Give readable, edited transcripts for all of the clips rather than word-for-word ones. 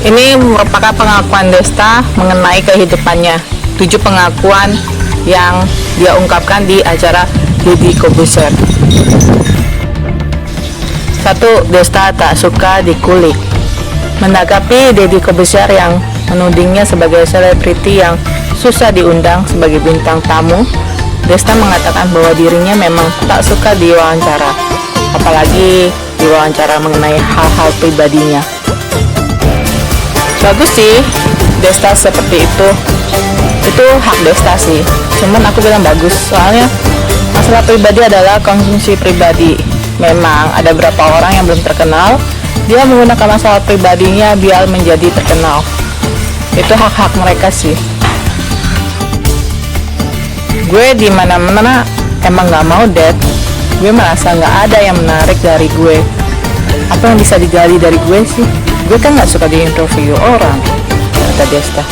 Ini merupakan pengakuan Desta mengenai kehidupannya. 7 pengakuan yang dia ungkapkan di acara Deddy Corbuzier. 1. Desta tak suka dikulik. Menanggapi Deddy Corbuzier yang menudingnya sebagai selebriti yang susah diundang sebagai bintang tamu, Desta mengatakan bahwa dirinya memang tak suka diwawancara, apalagi diwawancara mengenai hal-hal pribadinya. Bagus sih Desta seperti itu hak Desta sih, cuman aku bilang bagus, soalnya masalah pribadi adalah konsumsi pribadi. Memang ada beberapa orang yang belum terkenal, dia menggunakan masalah pribadinya biar menjadi terkenal. Itu hak-hak mereka sih. Gue di mana-mana emang nggak mau date. Gue merasa nggak ada yang menarik dari gue. Apa yang bisa digali dari gue sih? Gue kan nggak suka diinterview orang, kata Desta.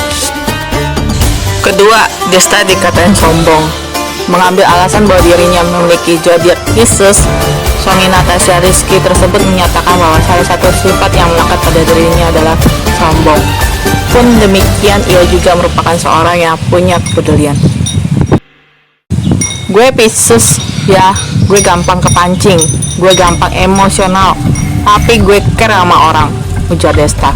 Kedua, Desta dikatain sombong. Mengambil alasan bahwa dirinya memiliki zodiak Pisces, suami Natasha Rizky tersebut menyatakan bahwa salah satu sifat yang melekat pada dirinya adalah sombong. Pun demikian, ia juga merupakan seorang yang punya kepedulian. Gue Pisces ya, gue gampang kepancing, gue gampang emosional, tapi gue care sama orang, ujar Desta.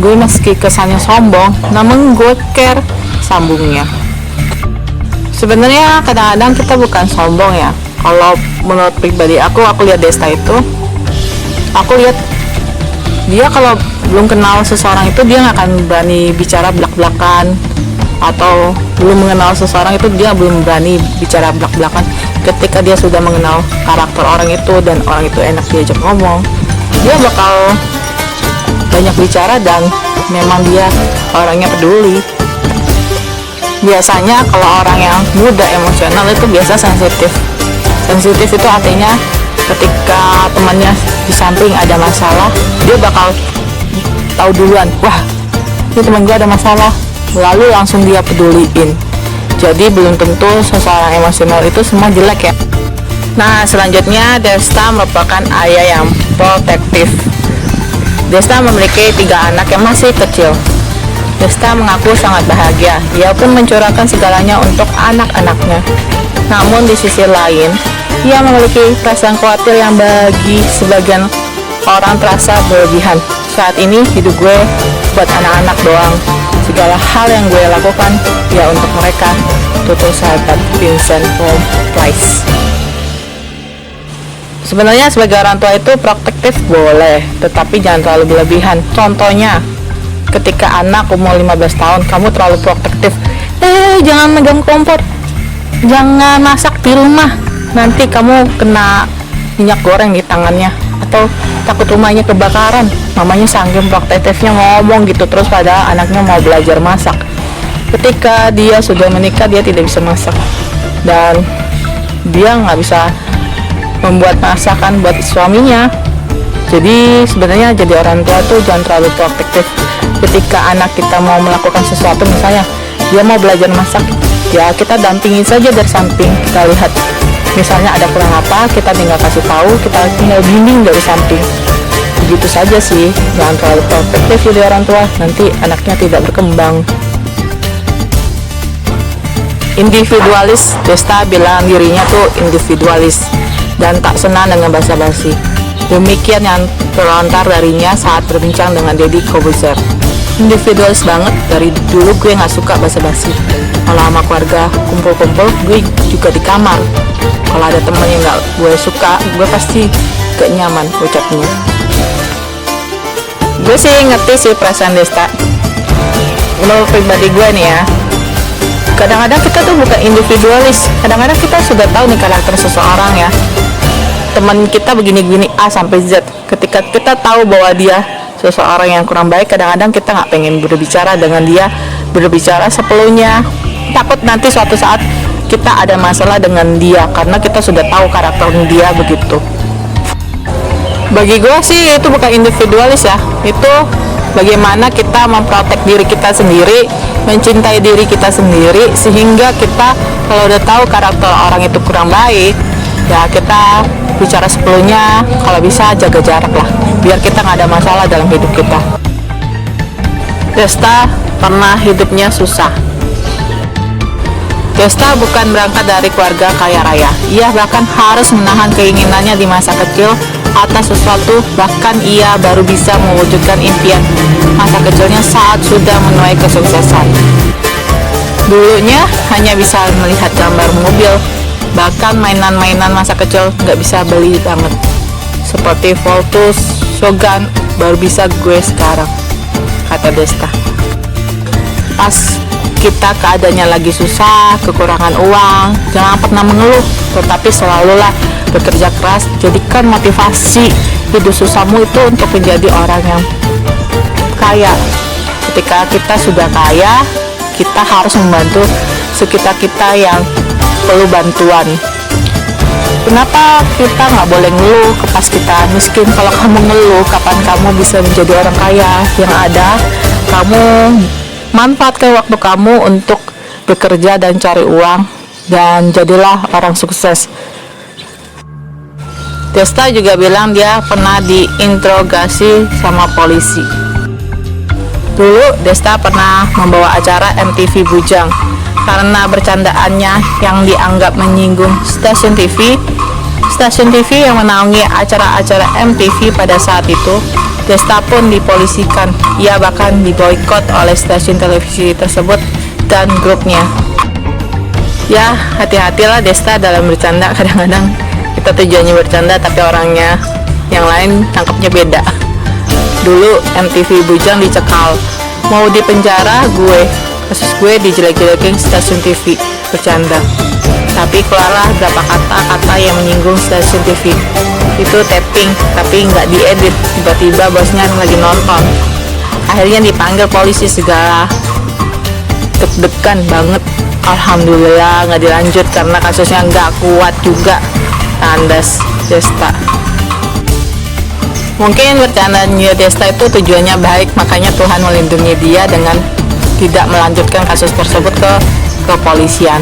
Gue meski kesannya sombong, namun gue care, sambungnya. Sebenarnya kadang-kadang kita bukan sombong ya. Kalau menurut pribadi aku lihat Desta itu, aku lihat dia kalau belum kenal seseorang itu dia nggak akan berani bicara belak-belakan, atau belum mengenal seseorang itu dia belum berani bicara belak-belakan. Ketika dia sudah mengenal karakter orang itu dan orang itu enak diajak ngomong, dia bakal banyak bicara dan memang dia orangnya peduli. Biasanya kalau orang yang muda emosional itu biasa sensitif. Sensitif itu artinya ketika temannya di samping ada masalah, dia bakal tahu duluan, wah ini teman gue ada masalah, lalu langsung dia peduliin. Jadi belum tentu seseorang emosional itu semua jelek ya. Nah, selanjutnya Desta merupakan ayah yang protektif. Desta memiliki 3 anak yang masih kecil. Desta mengaku sangat bahagia, ia pun mencurahkan segalanya untuk anak-anaknya. Namun di sisi lain, ia memiliki perasaan khawatir yang bagi sebagian orang terasa berlebihan. Saat ini hidup gue buat anak-anak doang. Segala hal yang gue lakukan ya untuk mereka, tutur sahabat Vincent von Price. Sebenarnya sebagai orang tua itu protektif boleh, tetapi jangan terlalu berlebihan. Contohnya, ketika anak umur 15 tahun kamu terlalu protektif, jangan megang kompor, jangan masak di rumah, nanti kamu kena minyak goreng di tangannya, atau takut rumahnya kebakaran. Mamanya saking protektifnya ngomong gitu terus, padahal anaknya mau belajar masak. Ketika dia sudah menikah, dia tidak bisa masak dan dia nggak bisa membuat masakan buat suaminya. Jadi sebenarnya jadi orang tua tuh jangan terlalu protektif. Ketika anak kita mau melakukan sesuatu, misalnya dia mau belajar masak, ya kita dampingin saja dari samping, kita lihat misalnya ada kurang apa, kita tinggal kasih tahu, kita tinggal bimbing dari samping. Begitu saja sih, jangan terlalu protektif jadi orang tua, nanti anaknya tidak berkembang. Individualis, Desta bilang dirinya tuh individualis dan tak senang dengan basa-basi. Demikian yang terlontar darinya saat berbincang dengan Deddy Corbuzier. Individualis banget, dari dulu gue gak suka basa-basi. Kalau sama keluarga kumpul-kumpul, gue juga di kamar. Kalau ada temen yang gak gue suka, gue pasti gak nyaman ucapnya. Gue sih ngerti sih perasaan Desta. Menurut pribadi gue nih ya, kadang-kadang kita tuh bukan individualis. Kadang-kadang kita sudah tahu nih karakter seseorang ya, teman kita begini-begini A sampai Z. Ketika kita tahu bahwa dia seseorang yang kurang baik, kadang-kadang kita nggak pengen berbicara dengan dia, berbicara sepenuhnya. Takut nanti suatu saat kita ada masalah dengan dia karena kita sudah tahu karakter dia begitu. Bagi gue sih itu bukan individualis ya, itu bagaimana kita memprotek diri kita sendiri, mencintai diri kita sendiri, sehingga kita kalau udah tahu karakter orang itu kurang baik, ya kita bicara sepenuhnya. Kalau bisa jaga jarak lah, biar kita nggak ada masalah dalam hidup kita. Desta pernah hidupnya susah. Desta bukan berangkat dari keluarga kaya raya. Ia bahkan harus menahan keinginannya di masa kecil atas sesuatu, bahkan ia baru bisa mewujudkan impian masa kecilnya saat sudah menuai kesuksesan. Dulunya hanya bisa melihat gambar mobil, bahkan mainan-mainan masa kecil nggak bisa beli banget. Seperti Voltus, Shogun, baru bisa gue sekarang, kata Desta. Pas kita keadaannya lagi susah, kekurangan uang, jangan pernah mengeluh, tetapi selalulah bekerja keras. Jadikan motivasi hidup susahmu itu untuk menjadi orang yang kaya. Ketika kita sudah kaya, kita harus membantu sekitar kita yang perlu bantuan. Kenapa kita nggak boleh ngeluh pas kita miskin? Kalau kamu ngeluh, kapan kamu bisa menjadi orang kaya? Yang ada, kamu manfaatkan waktu kamu untuk bekerja dan cari uang, dan jadilah orang sukses. Desta juga bilang dia pernah diinterogasi sama polisi. Dulu Desta pernah membawa acara MTV Bujang karena bercandaannya yang dianggap menyinggung stasiun TV yang menaungi acara-acara MTV pada saat itu. Desta pun dipolisikan. Ia bahkan diboikot oleh stasiun televisi tersebut dan grupnya. Ya, hati-hatilah Desta dalam bercanda. Kadang-kadang kita tujuannya bercanda tapi orangnya yang lain tangkapnya beda. Dulu MTV Bujang dicekal, mau dipenjara gue, kasus gue dijelek-jelekin stasiun TV bercanda. Tapi keluarlah berapa kata-kata yang menyinggung stasiun TV. Itu tapping tapi nggak diedit. Tiba-tiba bosnya lagi nonton. Akhirnya dipanggil polisi, segala deg-degan banget. Alhamdulillah nggak dilanjut karena kasusnya nggak kuat juga. Tandas Desta. Mungkin bercandanya Desta itu tujuannya baik, makanya Tuhan melindungi dia dengan tidak melanjutkan kasus tersebut ke kepolisian.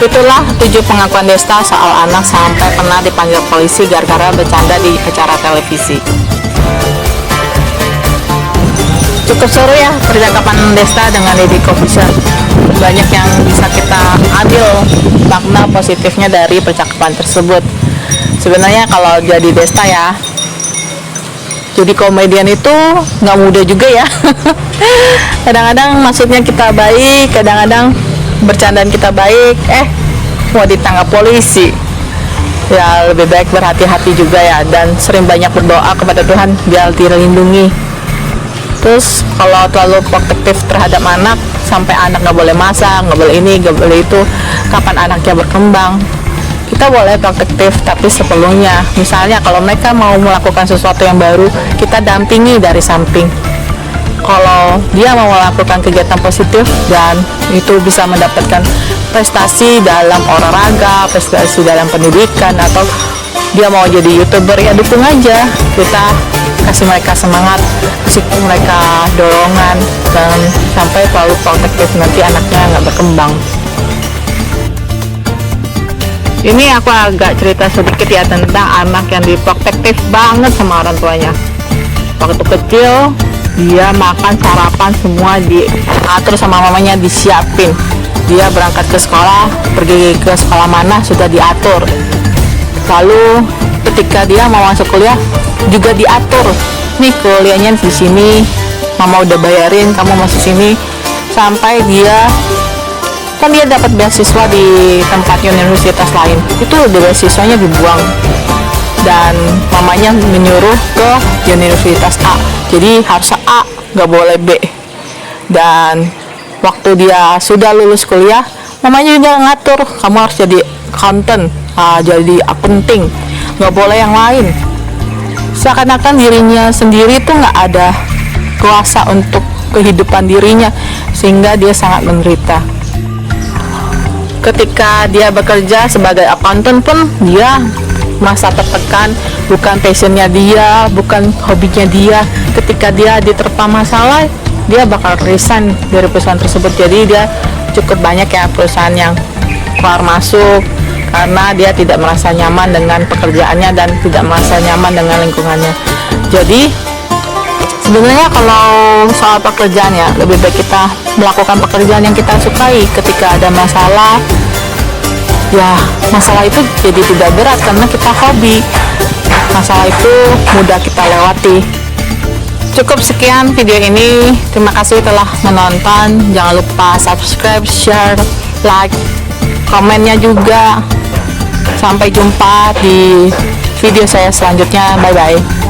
Itulah 7 pengakuan Desta soal anak sampai pernah dipanggil polisi gara-gara bercanda di acara televisi. Cukup seru ya percakapan Desta dengan Deddy Corbuzier. Banyak yang bisa kita ambil makna positifnya dari percakapan tersebut. Sebenarnya kalau jadi Desta ya, jadi komedian itu nggak mudah juga ya. Kadang-kadang maksudnya kita baik, kadang-kadang bercandaan kita baik, mau ditangkap polisi. Ya lebih baik berhati-hati juga ya, dan sering banyak berdoa kepada Tuhan biar dilindungi. Terus kalau terlalu protektif terhadap anak, sampai anak nggak boleh masak, nggak boleh ini, nggak boleh itu, kapan anaknya berkembang? Kita boleh protektif tapi sepenuhnya. Misalnya kalau mereka mau melakukan sesuatu yang baru, kita dampingi dari samping. Kalau dia mau melakukan kegiatan positif dan itu bisa mendapatkan prestasi dalam olahraga, prestasi dalam pendidikan, atau dia mau jadi YouTuber, ya dukung aja. Kita kasih mereka semangat, kasih mereka dorongan, dan sampai terlalu protektif nanti anaknya nggak berkembang. Ini aku agak cerita sedikit ya tentang anak yang diprotektif banget sama orang tuanya. Waktu kecil dia makan sarapan semua diatur sama mamanya, disiapin. Dia berangkat ke sekolah, pergi ke sekolah mana sudah diatur. Lalu ketika dia mau masuk kuliah juga diatur. Nih kuliahnya di sini, mama udah bayarin, kamu masuk sini. Sampai dia kan dia dapat beasiswa di tempat universitas lain, itu beasiswanya dibuang dan mamanya menyuruh ke universitas A, jadi harus A, nggak boleh B. Dan waktu dia sudah lulus kuliah, mamanya juga ngatur, kamu harus jadi accountant, jadi akunting, nggak boleh yang lain. Seakan-akan dirinya sendiri tuh nggak ada kuasa untuk kehidupan dirinya, sehingga dia sangat menderita. Ketika dia bekerja sebagai akuntan pun dia merasa tertekan, bukan passionnya dia, bukan hobinya dia. Ketika dia diterpa masalah, dia bakal resign dari perusahaan tersebut. Jadi dia cukup banyak ya perusahaan yang keluar masuk karena dia tidak merasa nyaman dengan pekerjaannya dan tidak merasa nyaman dengan lingkungannya. Jadi sebenarnya kalau soal pekerjaan ya, lebih baik kita melakukan pekerjaan yang kita sukai. Ketika ada masalah, ya masalah itu jadi tidak berat karena kita hobi. Masalah itu mudah kita lewati. Cukup sekian video ini. Terima kasih telah menonton. Jangan lupa subscribe, share, like, komennya juga. Sampai jumpa di video saya selanjutnya. Bye bye.